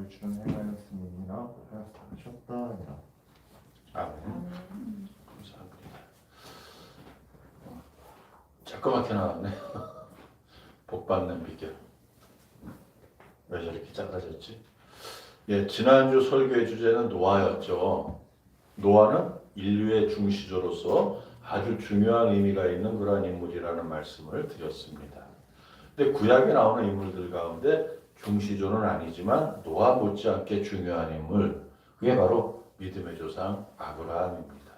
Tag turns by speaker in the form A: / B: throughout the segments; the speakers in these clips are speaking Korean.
A: 율주는 행하였음이니라 하셨다니라.
B: 아멘. 감사합니다. 자꾸맣게 나왔네. 복 받는 비결. 왜 저렇게 작아졌지? 예, 지난주 설교의 주제는 노아였죠. 노아는 인류의 중시조로서 아주 중요한 의미가 있는 그러한 인물이라는 말씀을 드렸습니다. 근데 구약에 나오는 인물들 가운데 중시조는 아니지만 노아 못지않게 중요한 인물, 그게 바로 믿음의 조상 아브라함입니다.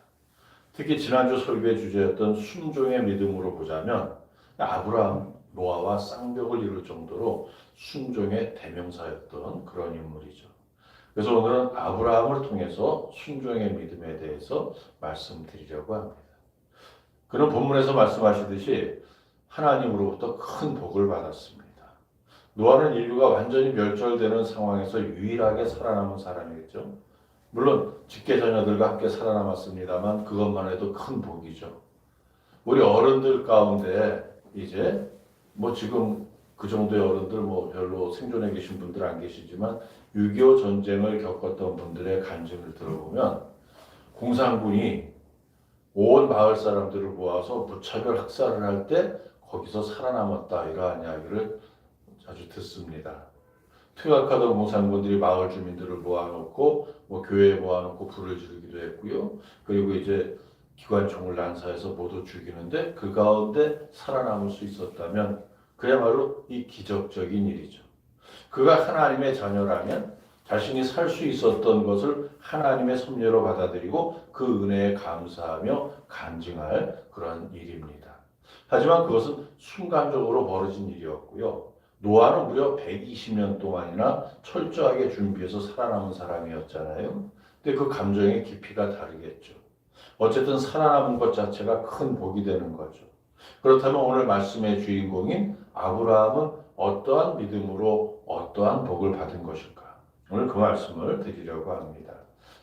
B: 특히 지난주 설교의 주제였던 순종의 믿음으로 보자면 아브라함, 노아와 쌍벽을 이룰 정도로 순종의 대명사였던 그런 인물이죠. 그래서 오늘은 아브라함을 통해서 순종의 믿음에 대해서 말씀드리려고 합니다. 그는 본문에서 말씀하시듯이 하나님으로부터 큰 복을 받았습니다. 노아는 인류가 완전히 멸절되는 상황에서 유일하게 살아남은 사람이겠죠. 물론 직계 자녀들과 함께 살아남았습니다만 그것만 해도 큰 복이죠. 우리 어른들 가운데 이제 지금 그 정도의 어른들 별로 생존해 계신 분들 안 계시지만 6.25 전쟁을 겪었던 분들의 간증을 들어보면 공산군이 온 마을 사람들을 모아서 무차별 학살을 할 때 거기서 살아남았다 이러한 이야기를 자주 듣습니다. 퇴각하던 공산군들이 마을 주민들을 모아놓고 교회에 모아놓고 불을 지르기도 했고요. 그리고 이제 기관총을 난사해서 모두 죽이는데 그 가운데 살아남을 수 있었다면 그야말로 이 기적적인 일이죠. 그가 하나님의 자녀라면 자신이 살 수 있었던 것을 하나님의 섭리로 받아들이고 그 은혜에 감사하며 간증할 그런 일입니다. 하지만 그것은 순간적으로 벌어진 일이었고요. 노아는 무려 120년 동안이나 철저하게 준비해서 살아남은 사람이었잖아요. 근데 그 감정의 깊이가 다르겠죠. 어쨌든 살아남은 것 자체가 큰 복이 되는 거죠. 그렇다면 오늘 말씀의 주인공인 아브라함은 어떠한 믿음으로 어떠한 복을 받은 것일까? 오늘 그 말씀을 드리려고 합니다.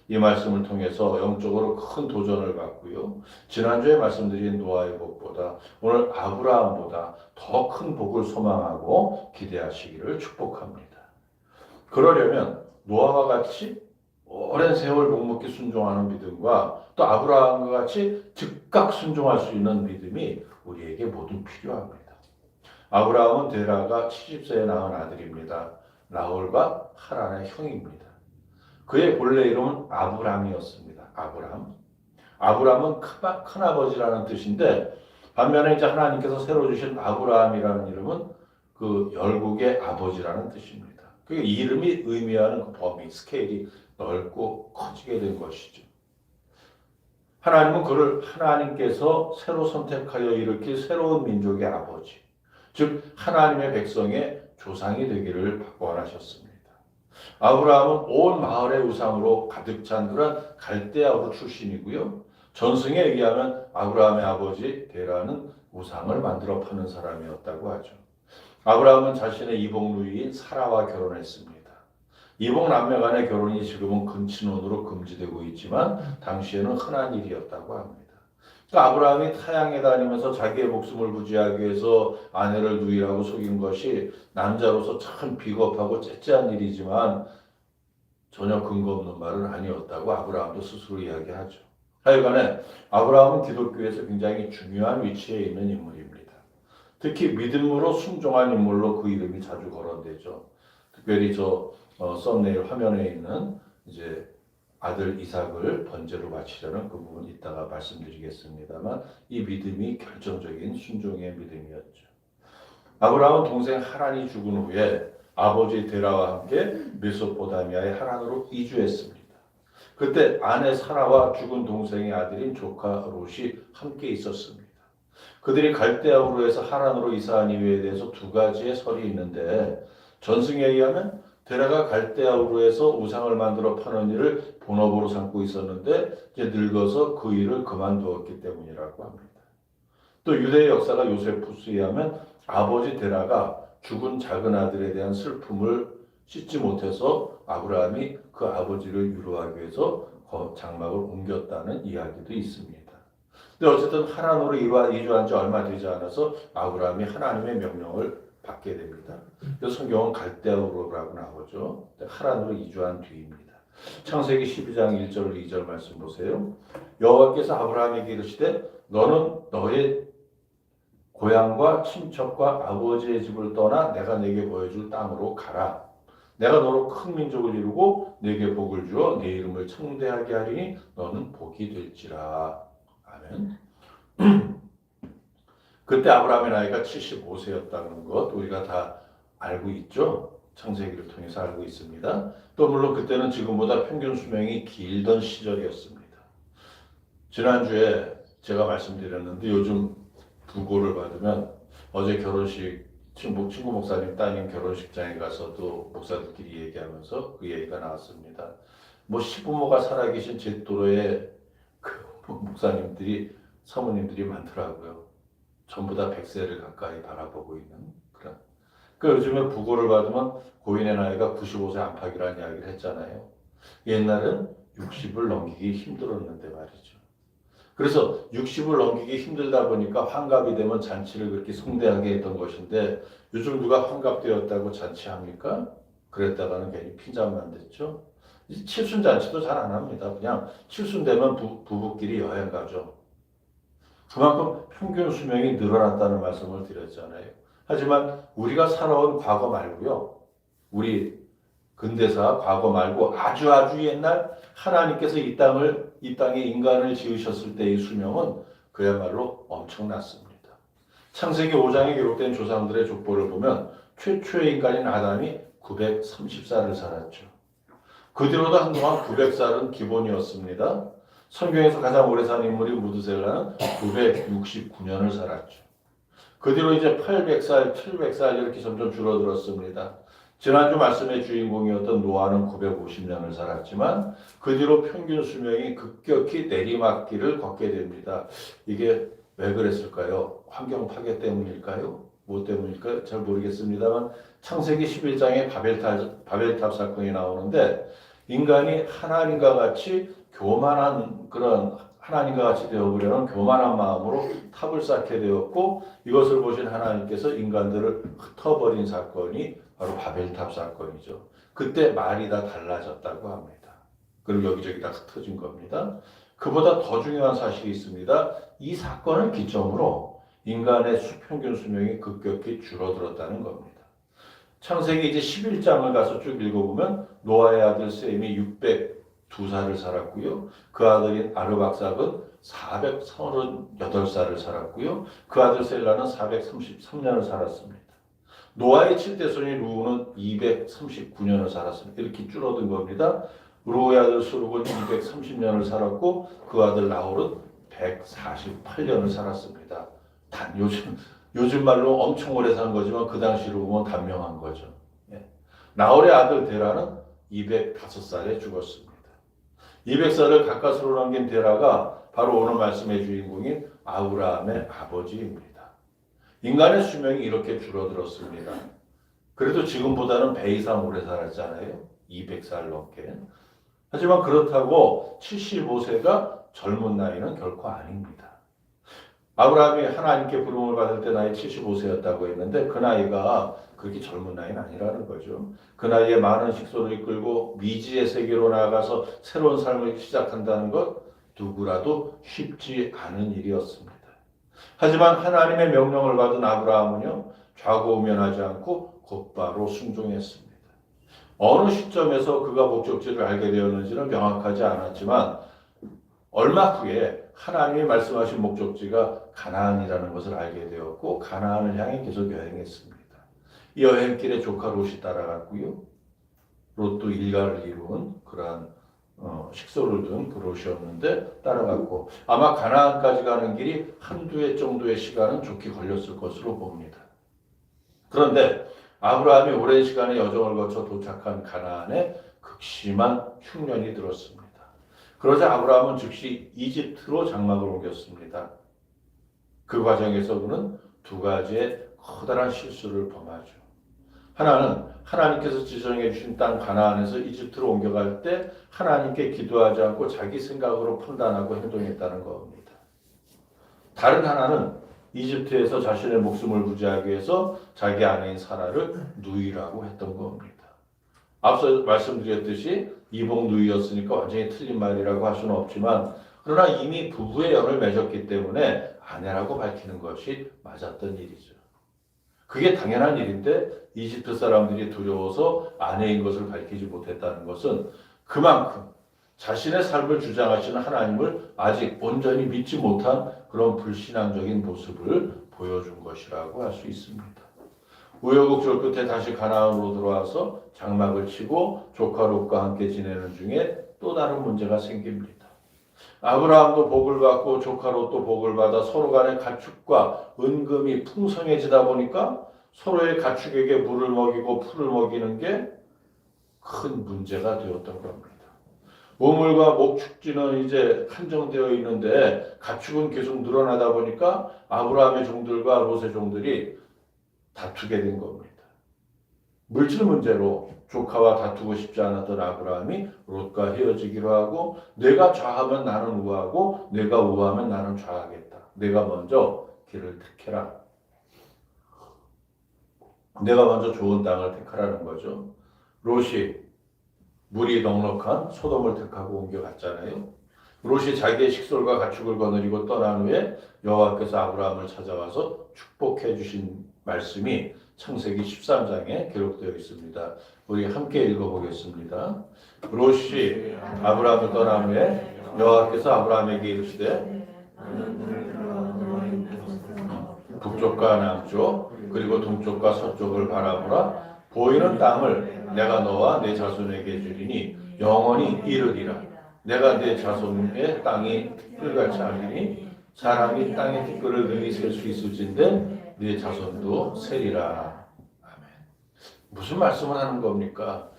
B: 이 말씀을 통해서 영적으로 큰 도전을 받고요. 지난주에 말씀드린 노아의 복보다 오늘 아브라함보다 더 큰 복을 소망하고 기대하시기를 축복합니다. 그러려면 노아와 같이 오랜 세월 묵묵히 순종하는 믿음과 또 아브라함과 같이 즉각 순종할 수 있는 믿음이 우리에게 모두 필요합니다. 아브라함은 데라가 70세에 낳은 아들입니다. 라울과 하란의 형입니다. 그의 본래 이름은 아브람이었습니다. 아브람은 큰아버지라는 뜻인데 반면에 이제 하나님께서 새로 주신 아브라함이라는 이름은 그 열국의 아버지라는 뜻입니다. 그 이름이 의미하는 그 범위, 스케일이 넓고 커지게 된 것이죠. 하나님은 그를 하나님께서 새로 선택하여 일으킬 새로운 민족의 아버지, 즉 하나님의 백성의 조상이 되기를 원하셨습니다. 아브라함은 온 마을의 우상으로 가득 찬 그런 갈대아우르 출신이고요. 전승에 의하면 아브라함의 아버지 데라는 우상을 만들어 파는 사람이었다고 하죠. 아브라함은 자신의 이복 누이인 사라와 결혼했습니다. 이복 남매 간의 결혼이 지금은 근친혼으로 금지되고 있지만 당시에는 흔한 일이었다고 합니다. 그러니까 아브라함이 타향에 다니면서 자기의 목숨을 부지하기 위해서 아내를 누이라고 속인 것이 남자로서 참 비겁하고 째째한 일이지만 전혀 근거 없는 말은 아니었다고 아브라함도 스스로 이야기하죠. 하여간에 아브라함은 기독교에서 굉장히 중요한 위치에 있는 인물입니다. 특히 믿음으로 순종한 인물로 그 이름이 자주 거론되죠. 특별히 썸네일 화면에 있는 이제 아들 이삭을 번제로 바치려는 그 부분 이따가 말씀드리겠습니다만 이 믿음이 결정적인 순종의 믿음이었죠. 아브라함은 동생 하란이 죽은 후에 아버지 데라와 함께 메소포타미아의 하란으로 이주했습니다. 그때 아내 사라와 죽은 동생의 아들인 조카 롯이 함께 있었습니다. 그들이 갈대아우르에서 하란으로 이사한 이유에 대해서 두 가지의 설이 있는데 전승에 의하면 데라가 갈대아우르에서 우상을 만들어 파는 일을 본업으로 삼고 있었는데 이제 늙어서 그 일을 그만두었기 때문이라고 합니다. 또 유대의 역사가 요세푸스에 의하면 아버지 데라가 죽은 작은 아들에 대한 슬픔을 씻지 못해서 아브라함이 그 아버지를 위로하기 위해서 장막을 옮겼다는 이야기도 있습니다. 근데 어쨌든 하란으로 이주한 지 얼마 되지 않아서 아브라함이 하나님의 명령을 받게 됩니다. 그래서 성경은 갈대아우로라고 나오죠. 하란으로 이주한 뒤입니다. 창세기 12장 1절 2절 말씀 보세요. 여호와께서 아브라함에게 이르시되 너는 너의 고향과 친척과 아버지의 집을 떠나 내가 내게 보여줄 땅으로 가라. 내가 너로 큰 민족을 이루고 내게 복을 주어 내 이름을 창대하게 하리니 너는 복이 될지라. 아멘. 그때 아브라함의 나이가 75세였다는 것 우리가 다 알고 있죠. 창세기를 통해서 알고 있습니다. 또 물론 그때는 지금보다 평균 수명이 길던 시절이었습니다. 지난주에 제가 말씀드렸는데 요즘 부고를 받으면 어제 결혼식 친구 목사님 따님 결혼식장에 가서도 목사들끼리 얘기하면서 그 얘기가 나왔습니다. 뭐 시부모가 살아계신 제 또래의 그 목사님들이 사모님들이 많더라고요. 전부 다 100세를 가까이 바라보고 있는 그런. 그 요즘에 부고를 받으면 고인의 나이가 95세 안팎이라는 이야기를 했잖아요. 옛날은 60을 넘기기 힘들었는데 말이죠. 그래서 60을 넘기기 힘들다 보니까 환갑이 되면 잔치를 그렇게 성대하게 했던 것인데 요즘 누가 환갑되었다고 잔치합니까? 그랬다가는 괜히 피자만 됐죠. 칠순잔치도 잘 안 합니다. 그냥 칠순되면 부부끼리 여행 가죠. 그만큼 평균 수명이 늘어났다는 말씀을 드렸잖아요. 하지만 우리가 살아온 과거 말고요. 우리 근대사 과거 말고 아주 옛날 하나님께서 이 땅에 인간을 지으셨을 때의 수명은 그야말로 엄청났습니다. 창세기 5장에 기록된 조상들의 족보를 보면 최초의 인간인 아담이 930살을 살았죠. 그 뒤로도 한동안 900살은 기본이었습니다. 성경에서 가장 오래 산 인물이 무드셀라는 969년을 살았죠. 그 뒤로 이제 800살, 700살 이렇게 점점 줄어들었습니다. 지난주 말씀의 주인공이었던 노아는 950년을 살았지만 그 뒤로 평균 수명이 급격히 내리막길을 걷게 됩니다. 이게 왜 그랬을까요? 환경 파괴 때문일까요? 뭐 때문일까요? 잘 모르겠습니다만 창세기 11장에 바벨탑 사건이 나오는데 인간이 하나님과 같이 교만한 그런 하나님과 같이 되어보려는 교만한 마음으로 탑을 쌓게 되었고 이것을 보신 하나님께서 인간들을 흩어버린 사건이 바로 바벨탑 사건이죠. 그때 말이 다 달라졌다고 합니다. 그리고 여기저기 다 흩어진 겁니다. 그보다 더 중요한 사실이 있습니다. 이 사건을 기점으로 인간의 수평균 수명이 급격히 줄어들었다는 겁니다. 창세기 이제 11장을 가서 쭉 읽어보면 노아의 아들 셈이 602살을 살았고요. 그 아들인 아르박삭은 438살을 살았고요. 그 아들 셀라는 433년을 살았습니다. 노아의 7대 손인 루우는 239년을 살았습니다. 이렇게 줄어든 겁니다. 루우의 아들 수룩은 230년을 살았고 그 아들 나홀은 148년을 살았습니다. 단 요즘 말로 엄청 오래 산 거지만 그 당시로 보면 단명한 거죠. 나홀의 아들 데라는 205살에 죽었습니다. 200살을 가까스로 남긴 데라가 바로 오늘 말씀의 주인공인 아브라함의 아버지입니다. 인간의 수명이 이렇게 줄어들었습니다. 그래도 지금보다는 배 이상 오래 살았잖아요. 200살 넘게. 하지만 그렇다고 75세가 젊은 나이는 결코 아닙니다. 아브라함이 하나님께 부름을 받을 때 나이 75세였다고 했는데 그 나이가 그렇게 젊은 나이는 아니라는 거죠. 그 나이에 많은 식소를 이끌고 미지의 세계로 나아가서 새로운 삶을 시작한다는 것 누구라도 쉽지 않은 일이었습니다. 하지만 하나님의 명령을 받은 아브라함은요 좌고우면하지 않고 곧바로 순종했습니다. 어느 시점에서 그가 목적지를 알게 되었는지는 명확하지 않았지만 얼마 후에 하나님이 말씀하신 목적지가 가나안이라는 것을 알게 되었고 가나안을 향해 계속 여행했습니다. 이 여행길에 조카 롯이 따라갔고요. 롯도 일가를 이룬 그러한 식소를 둔 그 롯이었는데 따라갔고 아마 가나안까지 가는 길이 한두 해 정도의 시간은 좋게 걸렸을 것으로 봅니다. 그런데 아브라함이 오랜 시간의 여정을 거쳐 도착한 가나안에 극심한 흉년이 들었습니다. 그러자 아브라함은 즉시 이집트로 장막을 옮겼습니다. 그 과정에서 그는 두 가지의 커다란 실수를 범하죠. 하나는 하나님께서 지정해 주신 땅 가나안에서 이집트로 옮겨갈 때 하나님께 기도하지 않고 자기 생각으로 판단하고 행동했다는 겁니다. 다른 하나는 이집트에서 자신의 목숨을 부지하기 위해서 자기 아내인 사라를 누이라고 했던 겁니다. 앞서 말씀드렸듯이 이복 누이였으니까 완전히 틀린 말이라고 할 수는 없지만 그러나 이미 부부의 연을 맺었기 때문에 아내라고 밝히는 것이 맞았던 일이죠. 그게 당연한 일인데 이집트 사람들이 두려워서 아내인 것을 밝히지 못했다는 것은 그만큼 자신의 삶을 주장하시는 하나님을 아직 온전히 믿지 못한 그런 불신앙적인 모습을 보여준 것이라고 할 수 있습니다. 우여곡절 끝에 다시 가나안으로 들어와서 장막을 치고 조카 롯과 함께 지내는 중에 또 다른 문제가 생깁니다. 아브라함도 복을 받고 조카 롯도 복을 받아 서로 간의 가축과 은금이 풍성해지다 보니까 서로의 가축에게 물을 먹이고 풀을 먹이는 게 큰 문제가 되었던 겁니다. 우물과 목축지는 이제 한정되어 있는데 가축은 계속 늘어나다 보니까 아브라함의 종들과 롯의 종들이 다투게 된 겁니다. 물질 문제로 조카와 다투고 싶지 않았던 아브라함이 롯과 헤어지기로 하고 내가 좌하면 나는 우하고 내가 우하면 나는 좌하겠다. 내가 먼저 길을 택해라. 내가 먼저 좋은 땅을 택하라는 거죠. 롯이 물이 넉넉한 소돔을 택하고 옮겨갔잖아요. 롯이 자기의 식솔과 가축을 거느리고 떠난 후에 여호와께서 아브라함을 찾아와서 축복해 주신 말씀이 창세기 13장에 기록되어 있습니다. 우리 함께 읽어보겠습니다. 롯이 아브라함을 떠난 후에 여호와께서 아브라함에게 이르시되 북쪽과 남쪽 그리고 동쪽과 서쪽을 바라보라. 보이는 땅을 내가 너와 내 자손에게 주리니 영원히 이르리라. 내가 내 자손의 땅이 뜰같이 하리니 사람이 땅의 티끌을 능히 셀 수 있을진데 네 자손도 세리라. 아멘. 무슨 말씀을 하는 겁니까?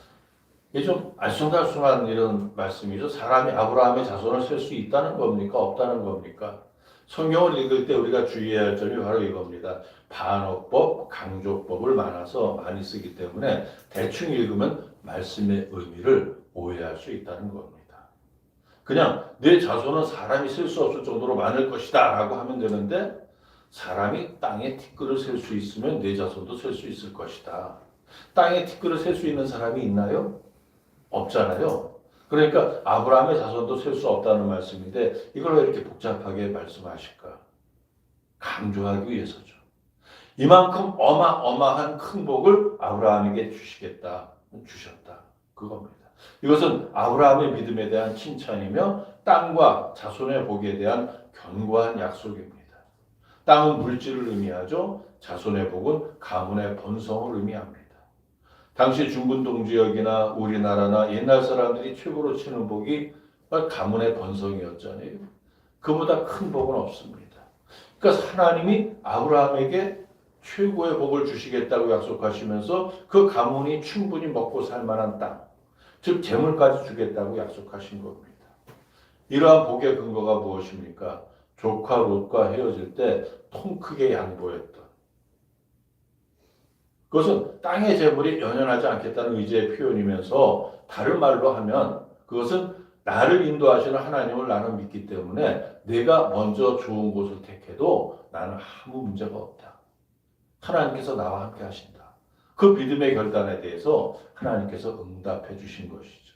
B: 이게 좀 알쏭달쏭한 이런 말씀이죠. 사람이 아브라함의 자손을 셀 수 있다는 겁니까? 없다는 겁니까? 성경을 읽을 때 우리가 주의해야 할 점이 바로 이겁니다. 반어법, 강조법을 많이 쓰기 때문에 대충 읽으면 말씀의 의미를 오해할 수 있다는 겁니다. 그냥 내 자손은 사람이 셀 수 없을 정도로 많을 것이다 라고 하면 되는데 사람이 땅에 티끌을 셀 수 있으면 내 자손도 셀 수 있을 것이다. 땅에 티끌을 셀 수 있는 사람이 있나요? 없잖아요. 그러니까 아브라함의 자손도 셀 수 없다는 말씀인데 이걸 왜 이렇게 복잡하게 말씀하실까? 강조하기 위해서죠. 이만큼 어마어마한 큰 복을 아브라함에게 주셨다. 그겁니다. 이것은 아브라함의 믿음에 대한 칭찬이며 땅과 자손의 복에 대한 견고한 약속입니다. 땅은 물질을 의미하죠. 자손의 복은 가문의 번성을 의미합니다. 당시 중근동 지역이나 우리나라나 옛날 사람들이 최고로 치는 복이 가문의 번성이었잖아요. 그보다 큰 복은 없습니다. 그러니까 하나님이 아브라함에게 최고의 복을 주시겠다고 약속하시면서 그 가문이 충분히 먹고 살 만한 땅, 즉 재물까지 주겠다고 약속하신 겁니다. 이러한 복의 근거가 무엇입니까? 조카 롯과 헤어질 때 통 크게 양보했던 그것은 땅의 재물이 연연하지 않겠다는 의지의 표현이면서 다른 말로 하면 그것은 나를 인도하시는 하나님을 나는 믿기 때문에 내가 먼저 좋은 곳을 택해도 나는 아무 문제가 없다. 하나님께서 나와 함께 하신다. 그 믿음의 결단에 대해서 하나님께서 응답해 주신 것이죠.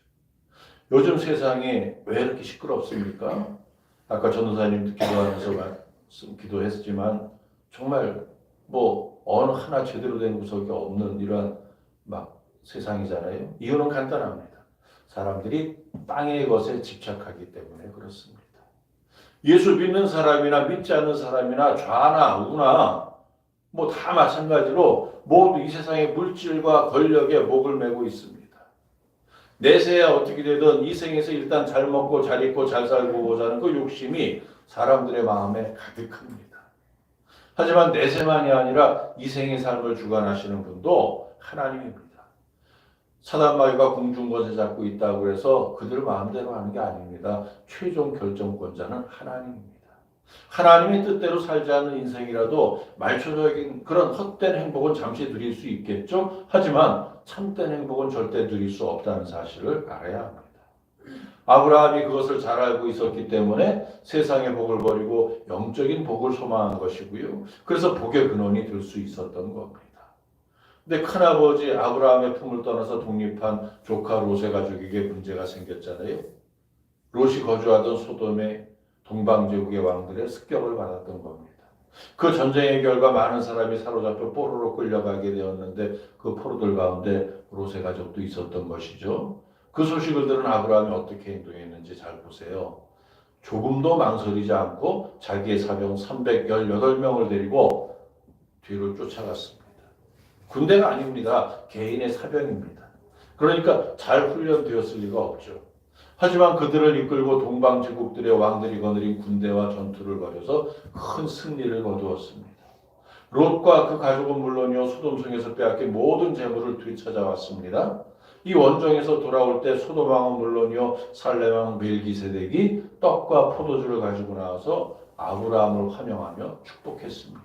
B: 요즘 세상이 왜 이렇게 시끄럽습니까? 아까 전도사님도 기도하면서 기도했지만 정말 어느 하나 제대로 된 구석이 없는 이러한 세상이잖아요. 이유는 간단합니다. 사람들이 땅의 것에 집착하기 때문에 그렇습니다. 예수 믿는 사람이나 믿지 않는 사람이나 좌나 우나 다 마찬가지로 모두 이 세상의 물질과 권력에 목을 메고 있습니다. 내세야 어떻게 되든 이 생에서 일단 잘 먹고 잘 입고 잘 살고 보자는 그 욕심이 사람들의 마음에 가득합니다. 하지만 내세만이 아니라 이 생의 삶을 주관하시는 분도 하나님입니다. 사단마귀가 공중권세 잡고 있다고 해서 그들 마음대로 하는 게 아닙니다. 최종 결정권자는 하나님입니다. 하나님의 뜻대로 살지 않는 인생이라도 말초적인 그런 헛된 행복은 잠시 누릴 수 있겠죠. 하지만 참된 행복은 절대 누릴 수 없다는 사실을 알아야 합니다. 아브라함이 그것을 잘 알고 있었기 때문에 세상의 복을 버리고 영적인 복을 소망한 것이고요. 그래서 복의 근원이 될 수 있었던 겁니다. 근데 큰아버지 아브라함의 품을 떠나서 독립한 조카 롯의 가족에게 문제가 생겼잖아요. 롯이 거주하던 소돔의 동방제국의 왕들의 습격을 받았던 겁니다. 그 전쟁의 결과 많은 사람이 사로잡혀 포로로 끌려가게 되었는데 그 포로들 가운데 롯의 가족도 있었던 것이죠. 그 소식을 들은 아브라함이 어떻게 행동했는지 잘 보세요. 조금도 망설이지 않고 자기의 사병 318명을 데리고 뒤를 쫓아갔습니다. 군대가 아닙니다. 개인의 사병입니다. 그러니까 잘 훈련되었을 리가 없죠. 하지만 그들을 이끌고 동방 제국들의 왕들이 거느린 군대와 전투를 벌여서 큰 승리를 거두었습니다. 롯과 그 가족은 물론이요 소돔성에서 빼앗긴 모든 재물을 되찾아왔습니다. 이 원정에서 돌아올 때 소돔 왕은 물론이요 살렘 왕 멜기세덱이 떡과 포도주를 가지고 나와서 아브라함을 환영하며 축복했습니다.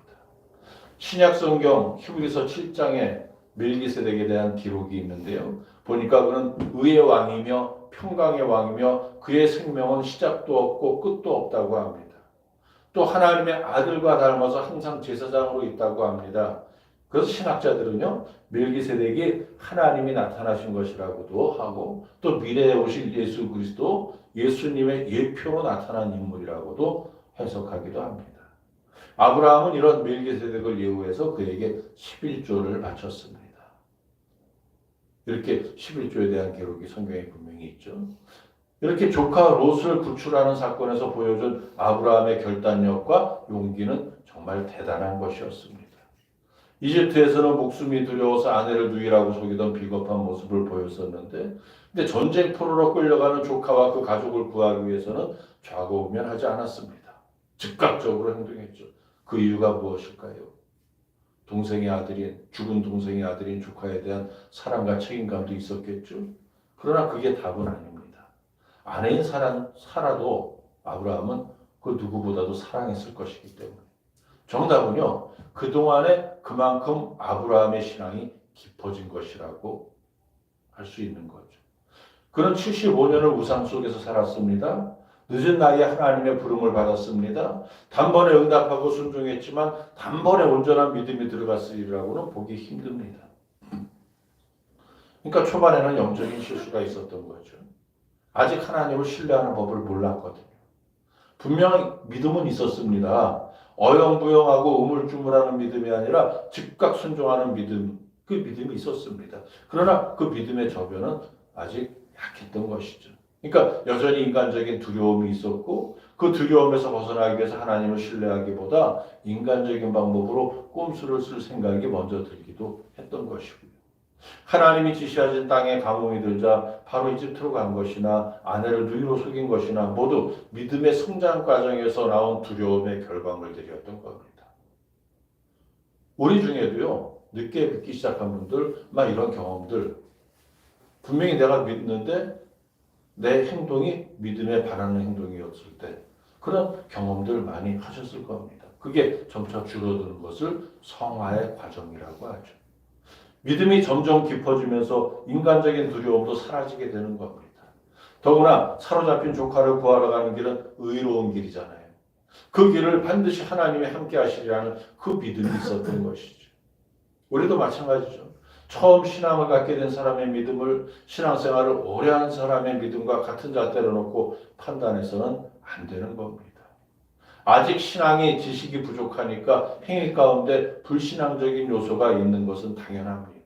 B: 신약 성경 히브리서 7장에 멜기세덱에 대한 기록이 있는데요. 보니까 그는 의의 왕이며 평강의 왕이며 그의 생명은 시작도 없고 끝도 없다고 합니다. 또 하나님의 아들과 닮아서 항상 제사장으로 있다고 합니다. 그래서 신학자들은요, 멜기세덱이 하나님이 나타나신 것이라고도 하고 또 미래에 오실 예수 그리스도, 예수님의 예표로 나타난 인물이라고도 해석하기도 합니다. 아브라함은 이런 멜기세덱을 예우해서 그에게 11조를 바쳤습니다. 이렇게 11조에 대한 기록이 성경에 분명히 있죠. 이렇게 조카 롯을 구출하는 사건에서 보여준 아브라함의 결단력과 용기는 정말 대단한 것이었습니다. 이집트에서는 목숨이 두려워서 아내를 누이라고 속이던 비겁한 모습을 보였었는데, 근데 전쟁 포로로 끌려가는 조카와 그 가족을 구하기 위해서는 좌고우면하지 않았습니다. 즉각적으로 행동했죠. 그 이유가 무엇일까요? 죽은 동생의 아들인 조카에 대한 사랑과 책임감도 있었겠죠. 그러나 그게 답은 아닙니다. 아내인 사라도 아브라함은 그 누구보다도 사랑했을 것이기 때문에. 정답은요, 그동안에 그만큼 아브라함의 신앙이 깊어진 것이라고 할 수 있는 거죠. 그는 75년을 우상 속에서 살았습니다. 늦은 나이에 하나님의 부름을 받았습니다. 단번에 응답하고 순종했지만 단번에 온전한 믿음이 들어갔으리라고는 보기 힘듭니다. 그러니까 초반에는 영적인 실수가 있었던 거죠. 아직 하나님을 신뢰하는 법을 몰랐거든요. 분명히 믿음은 있었습니다. 어영부영하고 우물쭈물하는 믿음이 아니라 즉각 순종하는 믿음, 그 믿음이 있었습니다. 그러나 그 믿음의 저변은 아직 약했던 것이죠. 그러니까 여전히 인간적인 두려움이 있었고 그 두려움에서 벗어나기 위해서 하나님을 신뢰하기보다 인간적인 방법으로 꼼수를 쓸 생각이 먼저 들기도 했던 것이고요. 하나님이 지시하신 땅에 가뭄이 들자 바로 이집트로 간 것이나 아내를 누이로 속인 것이나 모두 믿음의 성장 과정에서 나온 두려움의 결과물들이었던 겁니다. 우리 중에도요, 늦게 믿기 시작한 분들, 막 이런 경험들, 분명히 내가 믿는데 내 행동이 믿음에 반하는 행동이었을 때 그런 경험들 많이 하셨을 겁니다. 그게 점차 줄어드는 것을 성화의 과정이라고 하죠. 믿음이 점점 깊어지면서 인간적인 두려움도 사라지게 되는 겁니다. 더구나 사로잡힌 조카를 구하러 가는 길은 의로운 길이잖아요. 그 길을 반드시 하나님이 함께 하시리라는 그 믿음이 있었던 것이죠. 우리도 마찬가지죠. 처음 신앙을 갖게 된 사람의 믿음을 신앙생활을 오래 한 사람의 믿음과 같은 잣대로 놓고 판단해서는 안 되는 겁니다. 아직 신앙이 지식이 부족하니까 행위 가운데 불신앙적인 요소가 있는 것은 당연합니다.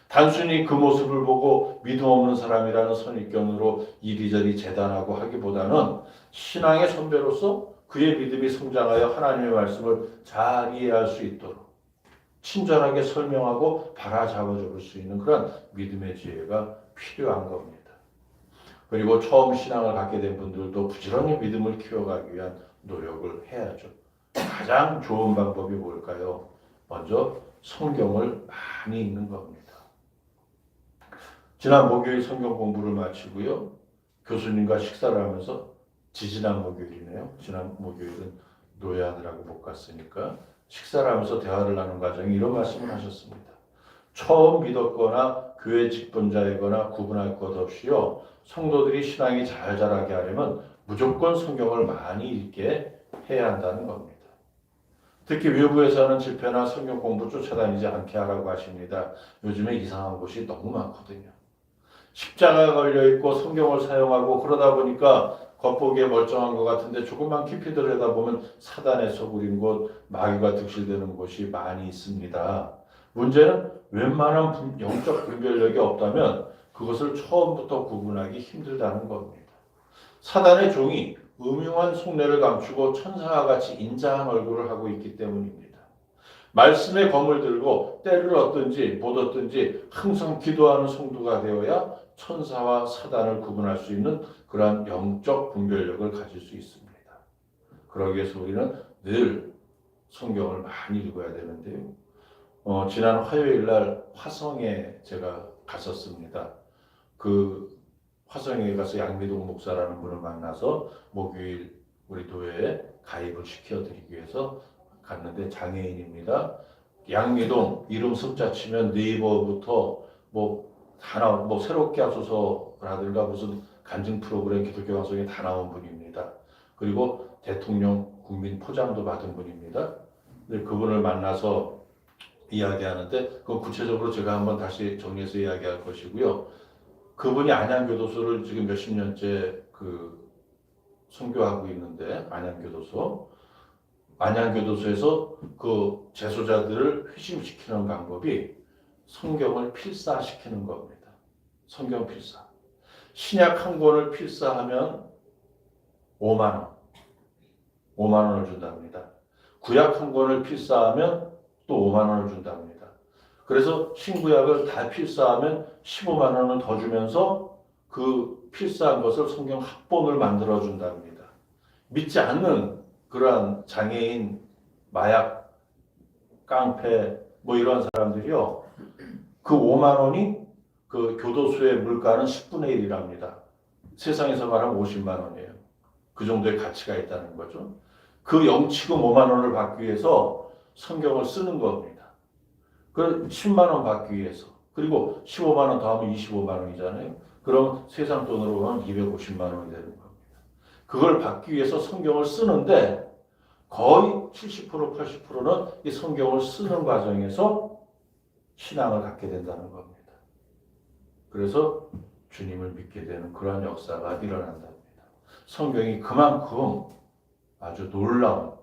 B: 단순히 그 모습을 보고 믿음 없는 사람이라는 선입견으로 이리저리 재단하고 하기보다는 신앙의 선배로서 그의 믿음이 성장하여 하나님의 말씀을 잘 이해할 수 있도록 친절하게 설명하고 바라잡아 줄 수 있는 그런 믿음의 지혜가 필요한 겁니다. 그리고 처음 신앙을 갖게 된 분들도 부지런히 믿음을 키워가기 위한 노력을 해야죠. 가장 좋은 방법이 뭘까요? 먼저 성경을 많이 읽는 겁니다. 지난 목요일 성경 공부를 마치고요. 교수님과 식사를 하면서 지지난 목요일이네요. 지난 목요일은 노예하느라고 못 갔으니까 식사를 하면서 대화를 나눈 과정에 이런 말씀을 하셨습니다. 처음 믿었거나 교회 직분자이거나 구분할 것 없이요. 성도들이 신앙이 잘 자라게 하려면 무조건 성경을 많이 읽게 해야 한다는 겁니다. 특히 외부에서는 집회나 성경 공부 쫓아다니지 않게 하라고 하십니다. 요즘에 이상한 곳이 너무 많거든요. 십자가 걸려있고 성경을 사용하고 그러다 보니까 겉보기에 멀쩡한 것 같은데 조금만 깊이 들여다보면 사단의 소굴인 곳, 마귀가 득실되는 곳이 많이 있습니다. 문제는 웬만한 영적 분별력이 없다면 그것을 처음부터 구분하기 힘들다는 겁니다. 사단의 종이 음흉한 속내를 감추고 천사와 같이 인자한 얼굴을 하고 있기 때문입니다. 말씀의 검을 들고 때를 얻든지 못 얻든지 항상 기도하는 성도가 되어야 천사와 사단을 구분할 수 있는 그러한 영적 분별력을 가질 수 있습니다. 그러기 위해서 우리는 늘 성경을 많이 읽어야 되는데요. 지난 화요일 날 화성에 제가 갔었습니다. 그 화성에 가서 양미동 목사라는 분을 만나서 목요일 우리 교회에 가입을 시켜드리기 위해서 갔는데 장애인입니다. 양미동 이름 숫자 치면 네이버부터 뭐 새롭게 하소서라든가 무슨 간증 프로그램 기독교 방송에 다 나온 분입니다. 그리고 대통령 국민 포장도 받은 분입니다. 근데 그분을 만나서 이야기하는데 그 구체적으로 제가 한번 다시 정리해서 이야기할 것이고요. 그분이 안양교도소를 지금 몇십 년째 선교하고 있는데 안양교도소에서 그 재소자들을 회심시키는 방법이 성경을 필사시키는 겁니다. 성경 필사. 신약 한 권을 필사하면 5만 원을 준답니다. 구약 한 권을 필사하면 또 5만 원을 준답니다. 그래서 신구약을 다 필사하면 15만 원을 더 주면서 그 필사한 것을 성경 합본을 만들어 준답니다. 믿지 않는 그러한 장애인, 마약, 깡패 이런 사람들이요. 그 5만 원이 그 교도소의 물가는 10분의 1이랍니다. 세상에서 말하면 50만 원이에요. 그 정도의 가치가 있다는 거죠. 그 영치금 5만 원을 받기 위해서 성경을 쓰는 겁니다. 그 10만 원 받기 위해서. 그리고 15만 원 더하면 25만 원이잖아요. 그럼 세상 돈으로 보면 250만 원이 되는 겁니다. 그걸 받기 위해서 성경을 쓰는데 거의 70% 80%는 이 성경을 쓰는 과정에서 신앙을 갖게 된다는 겁니다. 그래서 주님을 믿게 되는 그러한 역사가 일어난답니다. 성경이 그만큼 아주 놀라운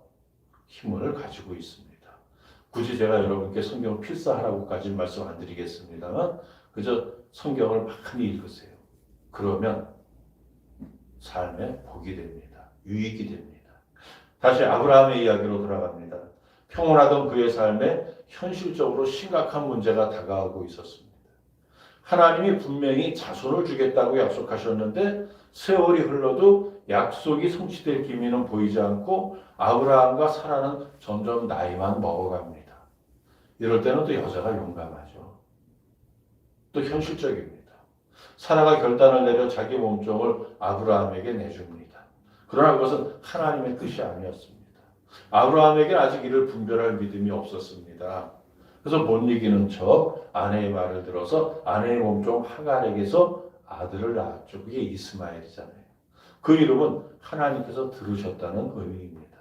B: 힘을 가지고 있습니다. 굳이 제가 여러분께 성경을 필사하라고까지는 말씀 안 드리겠습니다만 그저 성경을 많이 읽으세요. 그러면 삶에 복이 됩니다. 유익이 됩니다. 다시 아브라함의 이야기로 돌아갑니다. 평온하던 그의 삶에 현실적으로 심각한 문제가 다가오고 있었습니다. 하나님이 분명히 자손을 주겠다고 약속하셨는데 세월이 흘러도 약속이 성취될 기미는 보이지 않고 아브라함과 사라는 점점 나이만 먹어갑니다. 이럴 때는 또 여자가 용감하죠. 또 현실적입니다. 사라가 결단을 내려 자기 몸종을 아브라함에게 내줍니다. 그러나 그것은 하나님의 뜻이 아니었습니다. 아브라함에게 아직 이를 분별할 믿음이 없었습니다. 그래서 못 이기는 척 아내의 말을 들어서 아내의 몸종 하갈에게서 아들을 낳았죠. 그게 이스마엘이잖아요. 그 이름은 하나님께서 들으셨다는 의미입니다.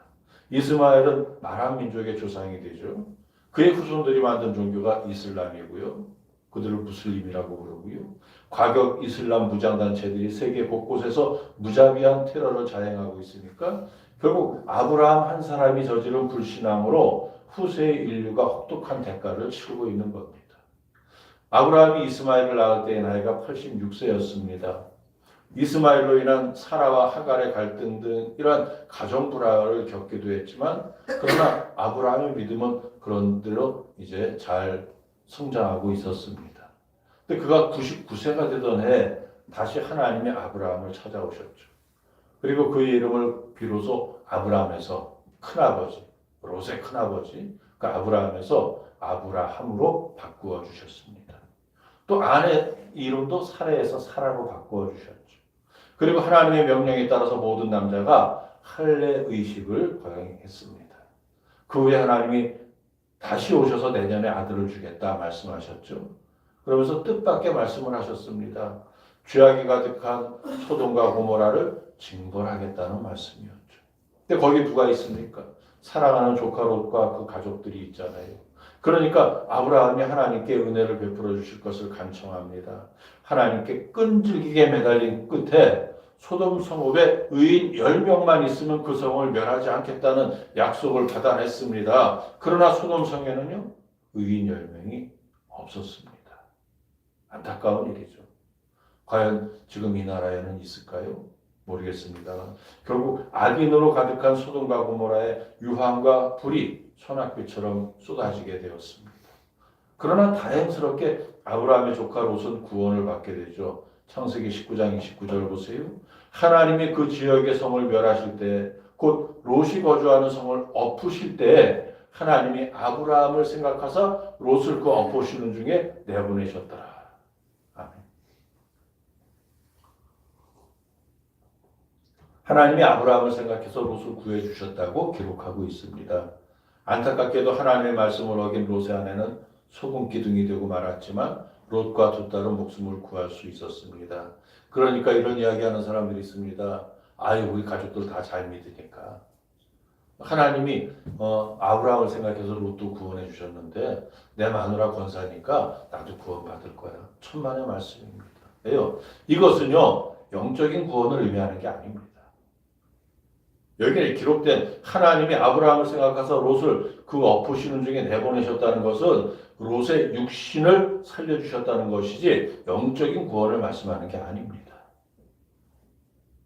B: 이스마엘은 아람 민족의 조상이 되죠. 그의 후손들이 만든 종교가 이슬람이고요. 그들을 무슬림이라고 부르고요. 과격 이슬람 무장단체들이 세계 곳곳에서 무자비한 테러를 자행하고 있으니까 결국 아브라함 한 사람이 저지른 불신앙으로 후세의 인류가 혹독한 대가를 치르고 있는 겁니다. 아브라함이 이스마엘을 낳을 때의 나이가 86세였습니다. 이스마엘로 인한 사라와 하갈의 갈등 등 이러한 가정 불화를 겪기도 했지만 그러나 아브라함의 믿음은 그런 대로 이제 잘 성장하고 있었습니다. 근데 그가 99세가 되던 해 다시 하나님이 아브라함을 찾아오셨죠. 그리고 그의 이름을 비로소 아브라함에서 큰아버지, 롯의 큰아버지, 그 아브라함에서 아브라함으로 바꾸어 주셨습니다. 또 아내 이름도 사라에서 사라로 바꾸어 주셨죠. 그리고 하나님의 명령에 따라서 모든 남자가 할례 의식을 거행했습니다. 그 후에 하나님이 다시 오셔서 내년에 아들을 주겠다 말씀하셨죠. 그러면서 뜻밖의 말씀을 하셨습니다. 죄악이 가득한 소돔과 고모라를 징벌하겠다는 말씀이었죠. 근데 거기 누가 있습니까? 사랑하는 조카 롯과 그 가족들이 있잖아요. 그러니까 아브라함이 하나님께 은혜를 베풀어 주실 것을 간청합니다. 하나님께 끈질기게 매달린 끝에 소돔 성읍에 의인 10명만 있으면 그 성을 멸하지 않겠다는 약속을 받아냈습니다. 그러나 소돔 성에는요, 의인 10명이 없었습니다. 안타까운 일이죠. 과연 지금 이 나라에는 있을까요? 모르겠습니다. 결국 악인으로 가득한 소돔과 고모라의 유황과 불이 소낙비처럼 쏟아지게 되었습니다. 그러나 다행스럽게 아브라함의 조카 롯은 구원을 받게 되죠. 창세기 19장 29절 보세요. 하나님이 그 지역의 성을 멸하실 때, 곧 롯이 거주하는 성을 엎으실 때 하나님이 아브라함을 생각하사 롯을 그 엎으시는 중에 내보내셨더라. 아멘. 하나님이 아브라함을 생각해서 롯을 구해주셨다고 기록하고 있습니다. 안타깝게도 하나님의 말씀을 어긴 롯의 아내는 소금 기둥이 되고 말았지만 롯과 두 딸은 목숨을 구할 수 있었습니다. 그러니까 이런 이야기하는 사람들이 있습니다. 아유, 우리 가족들 다 잘 믿으니까. 하나님이 아브라함을 생각해서 롯도 구원해 주셨는데 내 마누라 권사니까 나도 구원받을 거야. 천만의 말씀입니다. 왜요? 이것은요, 영적인 구원을 의미하는 게 아닙니다. 여기에 기록된 하나님이 아브라함을 생각해서 롯을 그 엎으시는 중에 내보내셨다는 것은 롯의 육신을 살려주셨다는 것이지 영적인 구원을 말씀하는 게 아닙니다.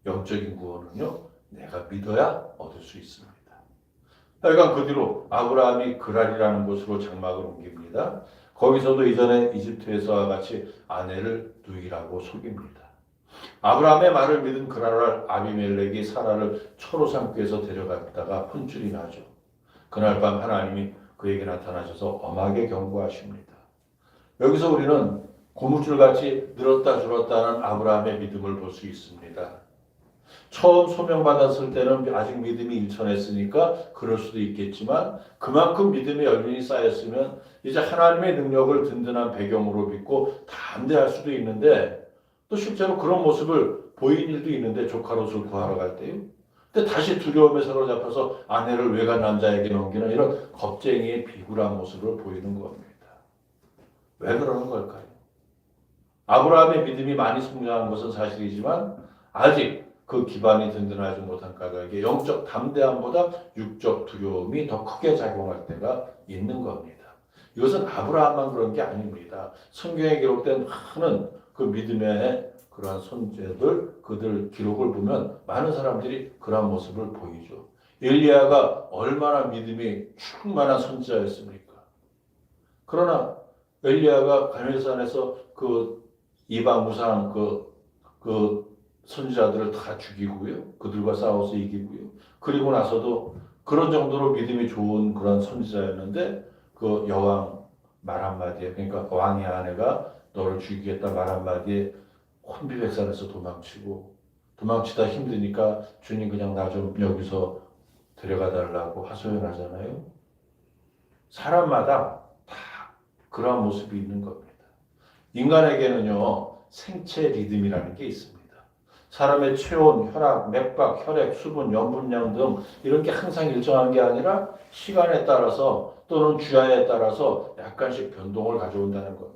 B: 영적인 구원은요, 내가 믿어야 얻을 수 있습니다. 하여간 그 뒤로 아브라함이 그랄이라는 곳으로 장막을 옮깁니다. 거기서도 이전에 이집트에서와 같이 아내를 누이라고 속입니다. 아브라함의 말을 믿은 그랄을 아비멜렉이 사라를 철로 삼기에서 데려갔다가 혼쭐이 나죠. 그날 밤 하나님이 그에게 나타나셔서 엄하게 경고하십니다. 여기서 우리는 고무줄같이 늘었다 줄었다는 아브라함의 믿음을 볼 수 있습니다. 처음 소명받았을 때는 아직 믿음이 일천했으니까 그럴 수도 있겠지만 그만큼 믿음의 연륜이 쌓였으면 이제 하나님의 능력을 든든한 배경으로 믿고 담대할 수도 있는데 또 실제로 그런 모습을 보인 일도 있는데 조카 롯을 구하러 갈 때요. 근데 다시 두려움에 사로잡혀서 아내를 외간 남자에게 넘기는 이런 겁쟁이의 비굴한 모습을 보이는 겁니다. 왜 그러는 걸까요? 아브라함의 믿음이 많이 성장한 것은 사실이지만 아직 그 기반이 든든하지 못한 까닭에 영적 담대함보다 육적 두려움이 더 크게 작용할 때가 있는 겁니다. 이것은 아브라함만 그런 게 아닙니다. 성경에 기록된 많은 그 믿음의 그러한 선제들, 그들 기록을 보면 많은 사람들이 그러한 모습을 보이죠. 엘리야가 얼마나 믿음이 충만한 선지자였습니까? 그러나 엘리야가 갈멜산에서 그 이방 무상 그 선지자들을 다 죽이고요. 그들과 싸워서 이기고요. 그리고 나서도 그런 정도로 믿음이 좋은 그런 선지자였는데 그 여왕 말 한마디에, 그러니까 왕의 아내가 너를 죽이겠다 말 한마디에 혼비백산에서 도망치다 힘드니까 주님 그냥 나 좀 여기서 데려가 달라고 하소연하잖아요. 사람마다 다 그러한 모습이 있는 겁니다. 인간에게는요, 생체 리듬이라는 게 있습니다. 사람의 체온, 혈압, 맥박, 혈액, 수분, 염분량 등 이런 게 항상 일정한 게 아니라 시간에 따라서 또는 주야에 따라서 약간씩 변동을 가져온다는 겁니다.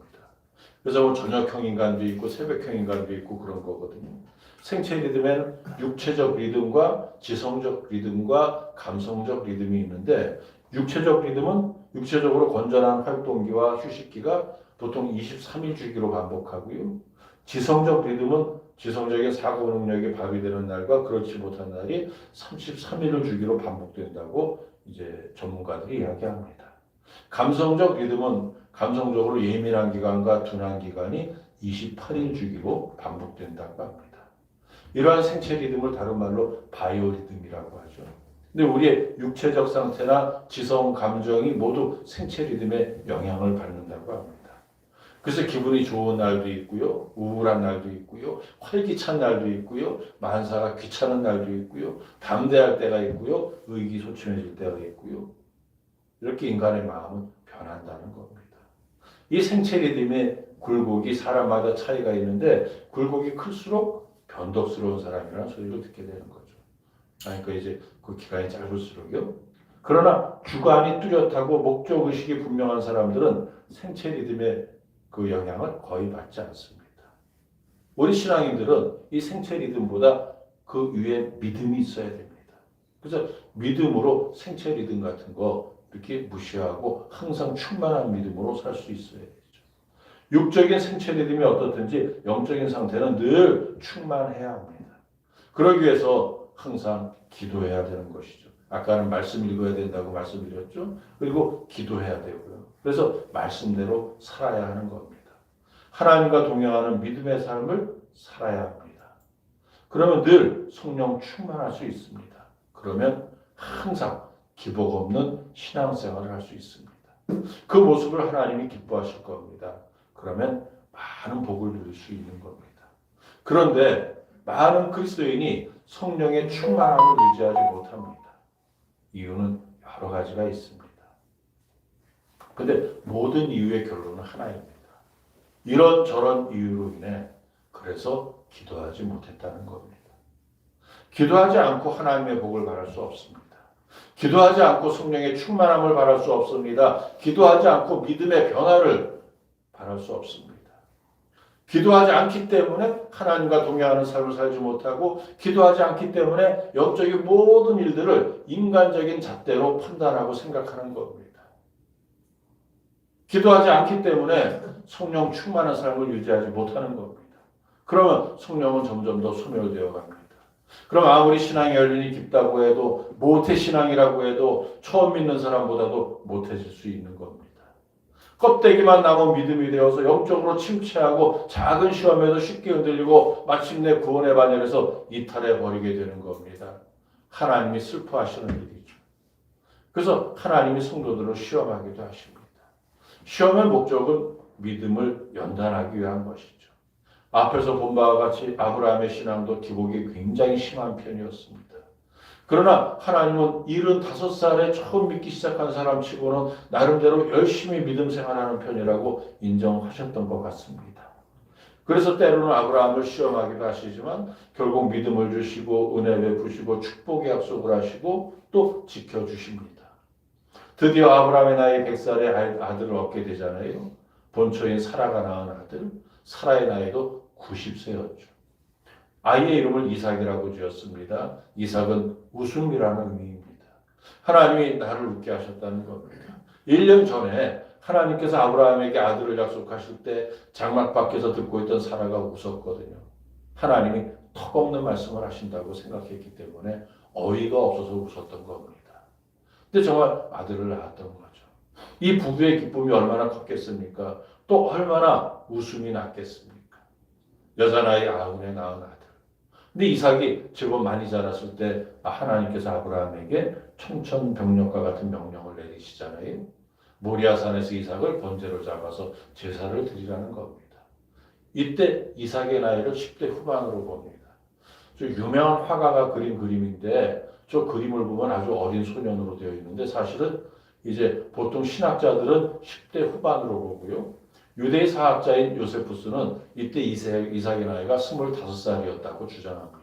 B: 그래서 뭐 저녁형 인간도 있고 새벽형 인간도 있고 그런 거거든요. 생체 리듬에는 육체적 리듬과 지성적 리듬과 감성적 리듬이 있는데 육체적 리듬은 육체적으로 건전한 활동기와 휴식기가 보통 23일 주기로 반복하고요. 지성적 리듬은 지성적인 사고 능력이 발휘되는 날과 그렇지 못한 날이 33일을 주기로 반복된다고 이제 전문가들이 이야기합니다. 감성적 리듬은 감성적으로 예민한 기간과 둔한 기간이 28일 주기로 반복된다고 합니다. 이러한 생체 리듬을 다른 말로 바이오 리듬이라고 하죠. 근데 우리의 육체적 상태나 지성, 감정이 모두 생체 리듬에 영향을 받는다고 합니다. 그래서 기분이 좋은 날도 있고요, 우울한 날도 있고요, 활기찬 날도 있고요, 만사가 귀찮은 날도 있고요, 담대할 때가 있고요, 의기소침해질 때가 있고요. 이렇게 인간의 마음은 변한다는 겁니다. 이 생체 리듬의 굴곡이 사람마다 차이가 있는데 굴곡이 클수록 변덕스러운 사람이라는 소리를 듣게 되는 거죠. 그러니까 이제 그 기간이 짧을수록요. 그러나 주관이 뚜렷하고 목적의식이 분명한 사람들은 생체 리듬의 그 영향을 거의 받지 않습니다. 우리 신앙인들은 이 생체 리듬보다 그 위에 믿음이 있어야 됩니다. 그래서 믿음으로 생체 리듬 같은 거 이렇게 무시하고 항상 충만한 믿음으로 살 수 있어야 되죠. 육적인 생체 리듬이 어떻든지 영적인 상태는 늘 충만해야 합니다. 그러기 위해서 항상 기도해야 되는 것이죠. 아까는 말씀 읽어야 된다고 말씀드렸죠. 그리고 기도해야 되고요. 그래서 말씀대로 살아야 하는 겁니다. 하나님과 동행하는 믿음의 삶을 살아야 합니다. 그러면 늘 성령 충만할 수 있습니다. 그러면 항상 기복 없는 신앙생활을 할 수 있습니다. 그 모습을 하나님이 기뻐하실 겁니다. 그러면 많은 복을 누릴 수 있는 겁니다. 그런데 많은 그리스도인이 성령의 충만함을 유지하지 못합니다. 이유는 여러 가지가 있습니다. 그런데 모든 이유의 결론은 하나입니다. 이런저런 이유로 인해 그래서 기도하지 못했다는 겁니다. 기도하지 않고 하나님의 복을 바랄 수 없습니다. 기도하지 않고 성령의 충만함을 바랄 수 없습니다. 기도하지 않고 믿음의 변화를 바랄 수 없습니다. 기도하지 않기 때문에 하나님과 동행하는 삶을 살지 못하고 기도하지 않기 때문에 영적인 모든 일들을 인간적인 잣대로 판단하고 생각하는 겁니다. 기도하지 않기 때문에 성령 충만한 삶을 유지하지 못하는 겁니다. 그러면 성령은 점점 더 소멸되어 갑니다. 그럼 아무리 신앙의 열린이 깊다고 해도 모태신앙이라고 해도 처음 믿는 사람보다도 못해질 수 있는 겁니다. 껍데기만 남은 믿음이 되어서 영적으로 침체하고 작은 시험에도 쉽게 흔들리고 마침내 구원의 반열에서 이탈해 버리게 되는 겁니다. 하나님이 슬퍼하시는 일이죠. 그래서 하나님이 성도들을 시험하기도 하십니다. 시험의 목적은 믿음을 연단하기 위한 것이죠. 앞에서 본 바와 같이 아브라함의 신앙도 기복이 굉장히 심한 편이었습니다. 그러나 하나님은 75살에 처음 믿기 시작한 사람 치고는 나름대로 열심히 믿음 생활하는 편이라고 인정하셨던 것 같습니다. 그래서 때로는 아브라함을 시험하기도 하시지만 결국 믿음을 주시고 은혜 베푸시고 축복의 약속을 하시고 또 지켜주십니다. 드디어 아브라함의 나이 100살에 아들을 얻게 되잖아요. 본처인 사라가 낳은 아들, 사라의 나이도 90세였죠. 아이의 이름을 이삭이라고 지었습니다. 이삭은 웃음이라는 의미입니다. 하나님이 나를 웃게 하셨다는 겁니다. 1년 전에 하나님께서 아브라함에게 아들을 약속하실 때 장막 밖에서 듣고 있던 사라가 웃었거든요. 하나님이 턱없는 말씀을 하신다고 생각했기 때문에 어이가 없어서 웃었던 겁니다. 근데 정말 아들을 낳았던 거죠. 이 부부의 기쁨이 얼마나 컸겠습니까? 또 얼마나 웃음이 났겠습니까? 여자 나이 90에 낳은 아들. 근데 이삭이 제법 많이 자랐을 때 하나님께서 아브라함에게 청천벽력과 같은 명령을 내리시잖아요. 모리아산에서 이삭을 번제로 잡아서 제사를 드리라는 겁니다. 이때 이삭의 나이를 10대 후반으로 봅니다. 유명한 화가가 그린 그림인데 저 그림을 보면 아주 어린 소년으로 되어 있는데 사실은 이제 보통 신학자들은 10대 후반으로 보고요. 유대의 사학자인 요세푸스는 이때 이삭의 나이가 25살이었다고 주장합니다.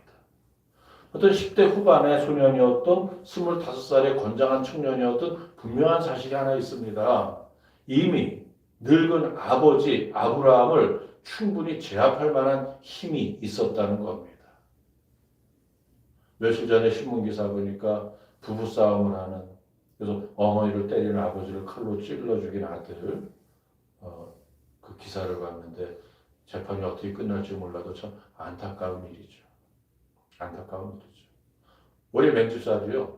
B: 어떤 10대 후반의 소년이었던 25살의 건장한 청년이었던 분명한 사실이 하나 있습니다. 이미 늙은 아버지 아브라함을 충분히 제압할 만한 힘이 있었다는 겁니다. 며칠 전에 신문기사 보니까 부부싸움을 하는, 그래서 어머니를 때리는 아버지를 칼로 찔러 죽인 아들을 그 기사를 봤는데 재판이 어떻게 끝날지 몰라도 참 안타까운 일이죠. 안타까운 일이죠. 우리 맹주사도요.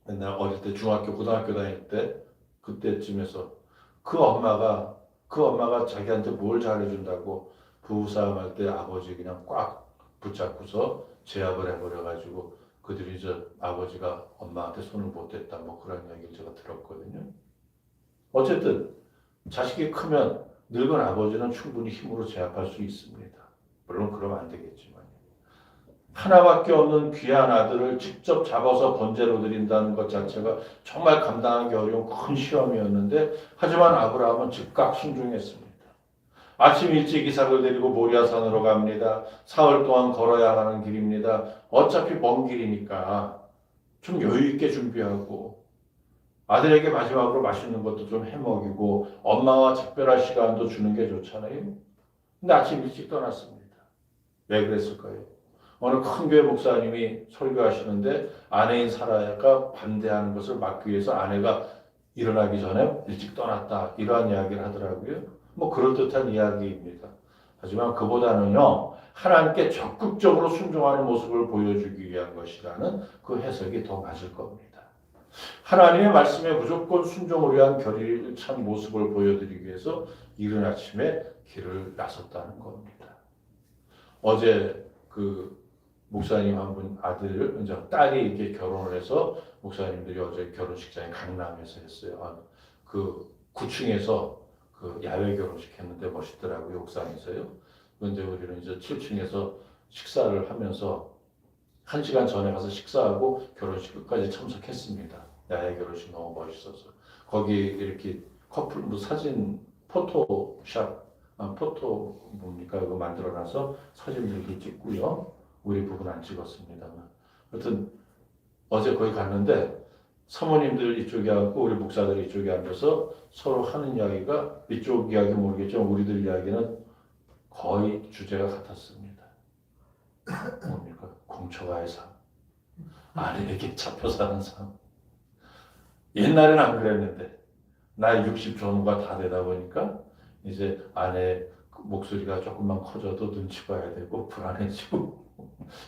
B: 맨날 어릴 때 중학교, 고등학교 다닐 때 그때쯤에서 그 엄마가 자기한테 뭘 잘해준다고 부부싸움할 때 아버지 그냥 꽉 붙잡고서 제압을 해버려가지고 그들이 아버지가 엄마한테 손을 못 댔다 뭐 그런 이야기를 제가 들었거든요. 어쨌든 자식이 크면 늙은 아버지는 충분히 힘으로 제압할 수 있습니다. 물론 그러면 안 되겠지만 하나밖에 없는 귀한 아들을 직접 잡아서 번제로 드린다는 것 자체가 정말 감당하기 어려운 큰 시험이었는데 하지만 아브라함은 즉각 순종했습니다. 아침 일찍 이삭을 데리고 모리아산으로 갑니다. 사흘 동안 걸어야 하는 길입니다. 어차피 먼 길이니까 좀 여유 있게 준비하고 아들에게 마지막으로 맛있는 것도 좀 해먹이고 엄마와 작별할 시간도 주는 게 좋잖아요. 근데 아침 일찍 떠났습니다. 왜 그랬을까요? 어느 큰 교회 목사님이 설교하시는데 아내인 사라가 반대하는 것을 막기 위해서 아내가 일어나기 전에 일찍 떠났다. 이러한 이야기를 하더라고요. 뭐 그럴듯한 이야기입니다. 하지만 그보다는요. 하나님께 적극적으로 순종하는 모습을 보여주기 위한 것이라는 그 해석이 더 맞을 겁니다. 하나님의 말씀에 무조건 순종을 위한 결의를 찬 모습을 보여드리기 위해서 이른 아침에 길을 나섰다는 겁니다. 어제 그 목사님 한 분 아들, 이제 딸이 이렇게 결혼을 해서 목사님들이 어제 결혼식장에 강남에서 했어요. 그 9층에서 그 야외 결혼식 했는데 멋있더라고요. 옥상에서요. 그런데 우리는 이제 7층에서 식사를 하면서 1시간 전에 가서 식사하고 결혼식 끝까지 참석했습니다. 야외 결혼식 너무 멋있어서. 거기 이렇게 커플 뭐 사진 포토샵, 포토 뭡니까? 이거 만들어놔서 사진을 이렇게 찍고요. 우리 부부는 안 찍었습니다만. 하여튼 어제 거기 갔는데 사모님들 이쪽에 앉고 우리 목사들이 이쪽에 앉아서 서로 하는 이야기가 이쪽 이야기 모르겠지만 우리들 이야기는 거의 주제가 같았습니다. 뭡니까? 공처가의 삶. 아내에게 잡혀 사는 삶. 옛날에는 안 그랬는데 나이 60 전후가 다 되다 보니까 이제 아내 목소리가 조금만 커져도 눈치 봐야 되고 불안해지고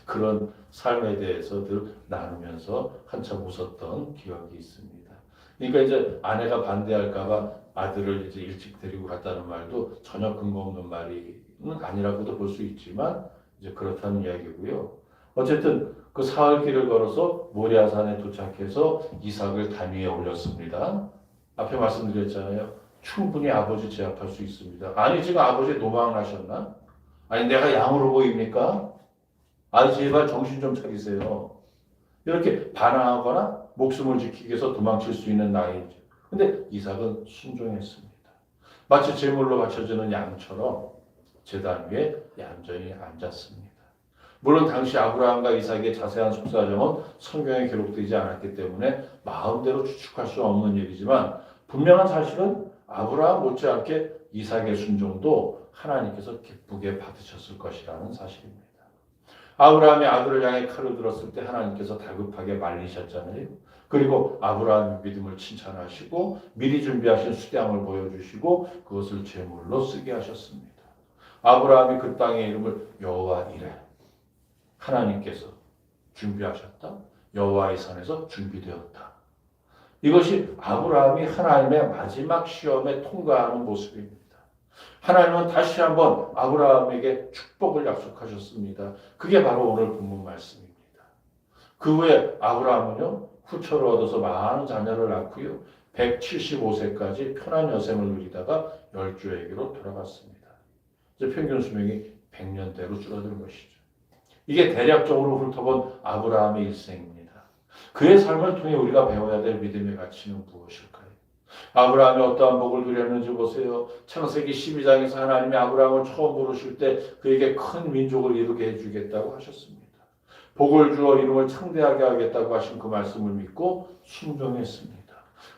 B: 그런 삶에 대해서들 나누면서 한참 웃었던 기억이 있습니다. 그러니까 이제 아내가 반대할까봐 아들을 이제 일찍 데리고 갔다는 말도 전혀 근거 없는 말은 아니라고도 볼 수 있지만 이제 그렇다는 이야기고요. 어쨌든 그 사흘 길을 걸어서 모리아산에 도착해서 이삭을 단 위에 올렸습니다. 앞에 말씀드렸잖아요. 충분히 아버지 제압할 수 있습니다. 아니 지금 아버지 노망나셨나? 아니 내가 양으로 보입니까? 아니 제발 정신 좀 차리세요. 이렇게 반항하거나 목숨을 지키기 위해서 도망칠 수 있는 나이죠. 근데 이삭은 순종했습니다. 마치 제물로 바쳐지는 양처럼 제단 위에 얌전히 앉았습니다. 물론 당시 아브라함과 이삭의 자세한 속사정은 성경에 기록되지 않았기 때문에 마음대로 추측할 수 없는 일이지만 분명한 사실은 아브라함 못지않게 이삭의 순종도 하나님께서 기쁘게 받으셨을 것이라는 사실입니다. 아브라함이 아들을 향해 칼을 들었을 때 하나님께서 다급하게 말리셨잖아요. 그리고 아브라함의 믿음을 칭찬하시고 미리 준비하신 수량을 보여주시고 그것을 제물로 쓰게 하셨습니다. 아브라함이 그 땅의 이름을 여호와 이레, 하나님께서 준비하셨다. 여호와의 산에서 준비되었다. 이것이 아브라함이 하나님의 마지막 시험에 통과하는 모습입니다. 하나님은 다시 한번 아브라함에게 축복을 약속하셨습니다. 그게 바로 오늘 본문 말씀입니다. 그 후에 아브라함은요, 후처를 얻어서 많은 자녀를 낳고요, 175세까지 편한 여생을 누리다가 열조에게로 돌아갔습니다. 이제 평균 수명이 100년대로 줄어든 것이죠. 이게 대략적으로 훑어본 아브라함의 일생입니다. 그의 삶을 통해 우리가 배워야 될 믿음의 가치는 무엇일까요? 아브라함이 어떠한 복을 누렸는지 보세요. 창세기 12장에서 하나님이 아브라함을 처음 부르실 때 그에게 큰 민족을 이루게 해주겠다고 하셨습니다. 복을 주어 이름을 창대하게 하겠다고 하신 그 말씀을 믿고 순종했습니다.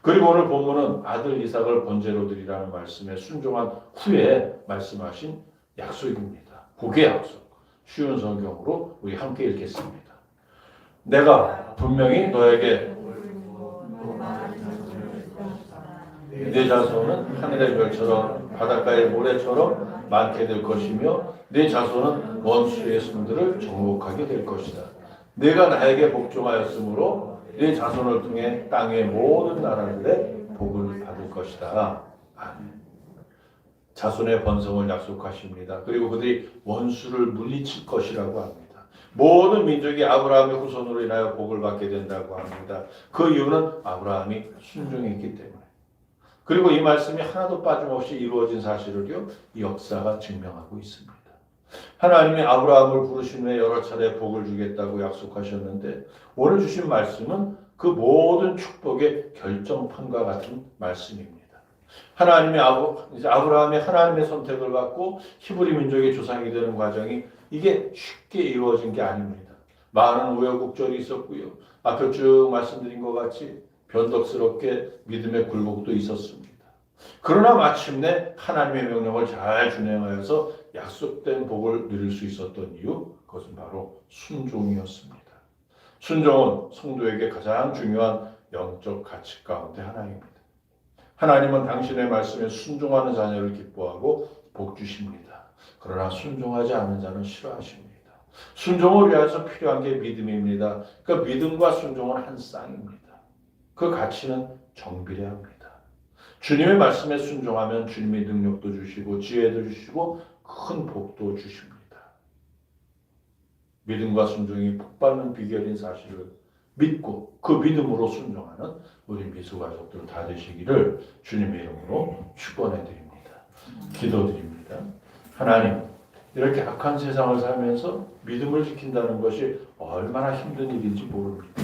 B: 그리고 오늘 본문은 아들 이삭을 번제로 드리라는 말씀에 순종한 후에 말씀하신 약속입니다. 복의 약속. 쉬운 성경으로 우리 함께 읽겠습니다. 내가 분명히 너에게 네 자손은 하늘의 별처럼 바닷가의 모래처럼 많게 될 것이며 네 자손은 원수의 손들을 정복하게 될 것이다. 내가 나에게 복종하였으므로 네 자손을 통해 땅의 모든 나라들의 복을 받을 것이다. 아멘. 자손의 번성을 약속하십니다. 그리고 그들이 원수를 물리칠 것이라고 합니다. 모든 민족이 아브라함의 후손으로 인하여 복을 받게 된다고 합니다. 그 이유는 아브라함이 순종했기 때문에. 그리고 이 말씀이 하나도 빠짐없이 이루어진 사실을요, 이 역사가 증명하고 있습니다. 하나님이 아브라함을 부르신 후에 여러 차례 복을 주겠다고 약속하셨는데 오늘 주신 말씀은 그 모든 축복의 결정판과 같은 말씀입니다. 하나님의 아브라함이 하나님의 선택을 받고 히브리 민족의 조상이 되는 과정이 이게 쉽게 이루어진 게 아닙니다. 많은 우여곡절이 있었고요. 앞에 쭉 말씀드린 것 같이 변덕스럽게 믿음의 굴곡도 있었습니다. 그러나 마침내 하나님의 명령을 잘 준행하여서 약속된 복을 누릴 수 있었던 이유, 그것은 바로 순종이었습니다. 순종은 성도에게 가장 중요한 영적 가치 가운데 하나입니다. 하나님은 당신의 말씀에 순종하는 자녀를 기뻐하고 복 주십니다. 그러나 순종하지 않는 자는 싫어하십니다. 순종을 위해서 필요한 게 믿음입니다. 그 믿음과 순종은 한 쌍입니다. 그 가치는 정비례합니다. 주님의 말씀에 순종하면 주님의 능력도 주시고 지혜도 주시고 큰 복도 주십니다. 믿음과 순종이 복받는 비결인 사실을 믿고 그 믿음으로 순종하는 우리 미수가족들 다 되시기를 주님의 이름으로 축원해 드립니다. 기도드립니다. 하나님, 이렇게 악한 세상을 살면서 믿음을 지킨다는 것이 얼마나 힘든 일인지 모릅니다.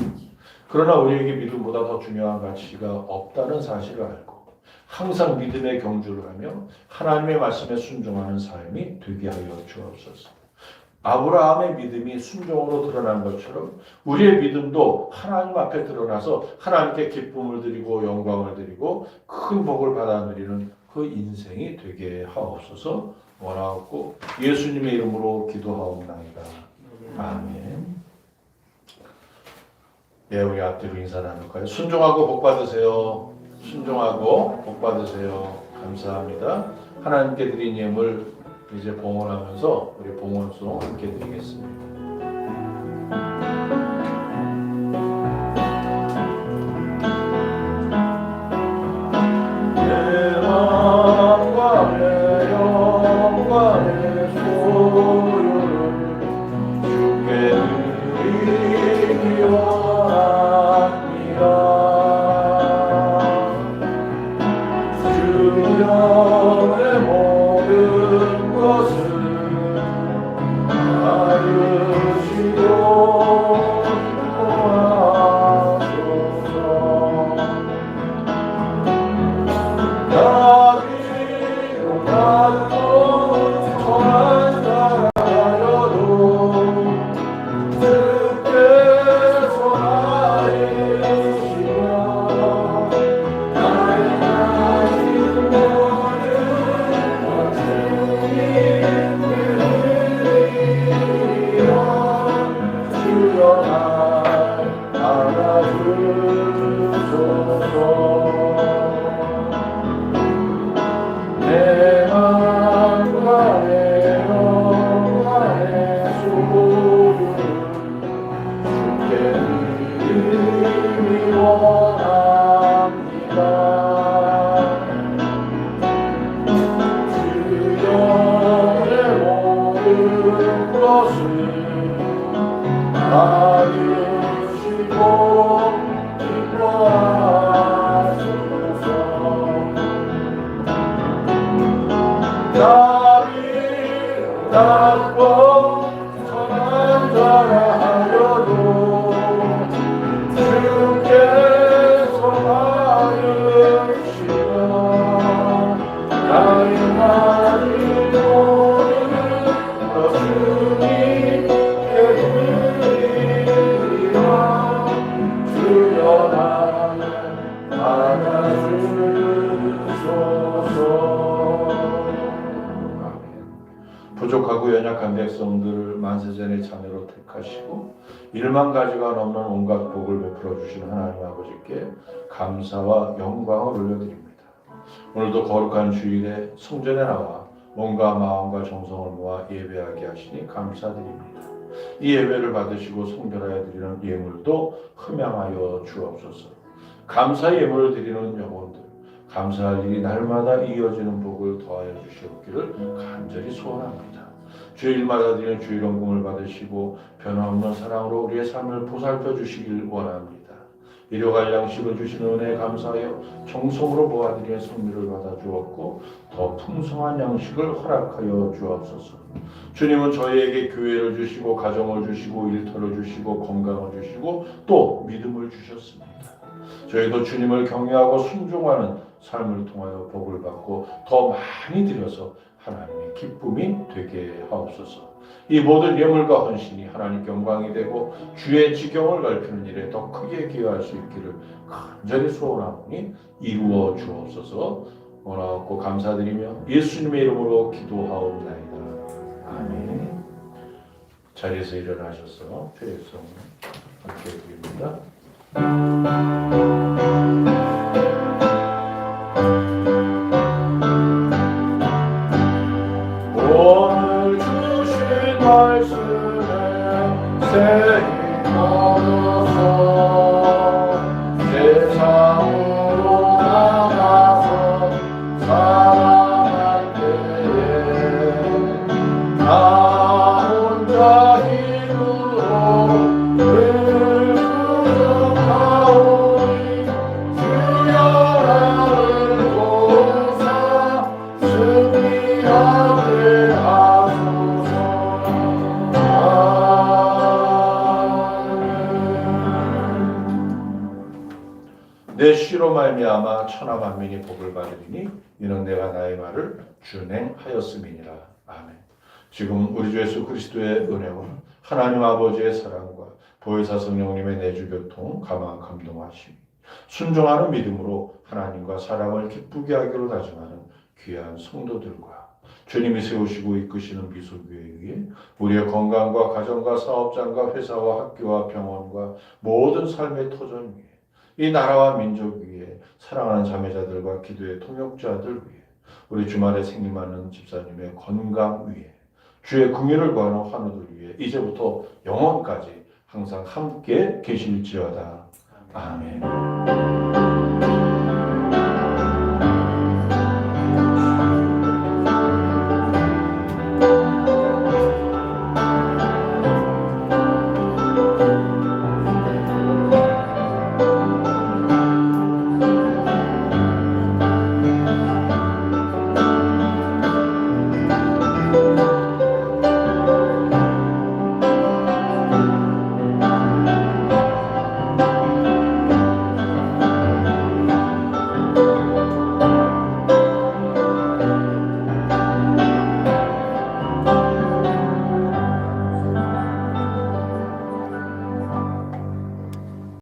B: 그러나 우리에게 믿음보다 더 중요한 가치가 없다는 사실을 알고 항상 믿음의 경주를 하며 하나님의 말씀에 순종하는 삶이 되게 하여 주옵소서. 아브라함의 믿음이 순종으로 드러난 것처럼 우리의 믿음도 하나님 앞에 드러나서 하나님께 기쁨을 드리고 영광을 드리고 큰 복을 받아 누리는 그 인생이 되게 하옵소서. 원하옵고 예수님의 이름으로 기도하옵나이다. 아멘. 예, 우리 앞뒤로 인사 나눌까요? 순종하고 복 받으세요. 순종하고 복 받으세요. 감사합니다. 하나님께 드린 예물 이제 봉헌하면서 우리 봉헌송 함께 드리겠습니다. 내 마음과 내 영과 내 소유를 주께 드리기 원합니다. 주여 내 모든 것을 받으시고 하소서. 나비로 나도 선한 자라여도 주께서 나를 지시며 나의 가진 모든 것을 주여 날 알아주소서. 내 마음과 내 영과 내 소유를 주께 드리기 원합니다. 주여 내 모든 것을 받으시고 기뻐하소서. 나비로 낫고 선한 자라 하여도 주께서 받으시며 나의 말이 모든 것 주님께 드리리라. 주여 나를 받아주소서. 부족하고 연약한 백성들을 만세전의 자녀로 택하시고 1만 가지가 넘는 온갖 복을 베풀어 주신 하나님 아버지께 감사와 영광을 올려드립니다. 오늘도 거룩한 주일에 성전에 나와 몸과 마음과 정성을 모아 예배하게 하시니 감사드립니다. 이 예배를 받으시고 성결하여 드리는 예물도 흠양하여 주옵소서. 감사의 예물을 드리는 영혼들, 감사할 일이 날마다 이어지는 복을 더하여 주시옵기를 간절히 소원합니다. 주일마다 드리는 주일원금을 받으시고 변함없는 사랑으로 우리의 삶을 보살펴 주시길 원합니다. 일용할 양식을 주시는 은혜에 감사하여 정성으로 모아드리는 성미를 받아 주었고 더 풍성한 양식을 허락하여 주옵소서. 주님은 저희에게 교회를 주시고 가정을 주시고 일터를 주시고 건강을 주시고 또 믿음을 주셨습니다. 저희도 주님을 경외하고 순종하는 삶을 통하여 복을 받고 더 많이 드려서 하나님의 기쁨이 되게 하옵소서. 이 모든 예물과 헌신이 하나님께 영광이 되고 주의 지경을 넓히는 일에 더 크게 기여할 수 있기를 간절히 소원하오니 이루어 주옵소서. 원하옵고 감사드리며 예수님의 이름으로 기도하옵나이다. 아멘. 자리에서 일어나셔서 죄송을 함께 드립니다. 오늘 주신 말씀에 새히 걸어서 세상으로 나가서 살아갈 때에 나 혼자 힘으로 늘 부족하오니 주여 나를 도우사 승리하게 하소서. 내 씨로 말미암아 천하 만민이 복을 받으리니 이는 내가 나의 말을 준행하였음이니라. 아멘. 지금 우리 주 예수 그리스도의 은혜와 하나님 아버지의 사랑과 보혜사 성령님의 내주 교통 감화 감동하심이 순종하는 믿음으로 하나님과 사람을 기쁘게 하기로 다짐하는 귀한 성도들과 주님이 세우시고 이끄시는 미소교회 위에 우리의 건강과 가정과 사업장과 회사와 학교와 병원과 모든 삶의 터전 위에 이 나라와 민족 위에 사랑하는 자매자들과 기도의 통역자들 위에 우리 주말에 생일맞는 집사님의 건강 위에 주의 긍휼을 구하는 환우들 위해 이제부터 영원까지 항상 함께 계실지어다. 아멘.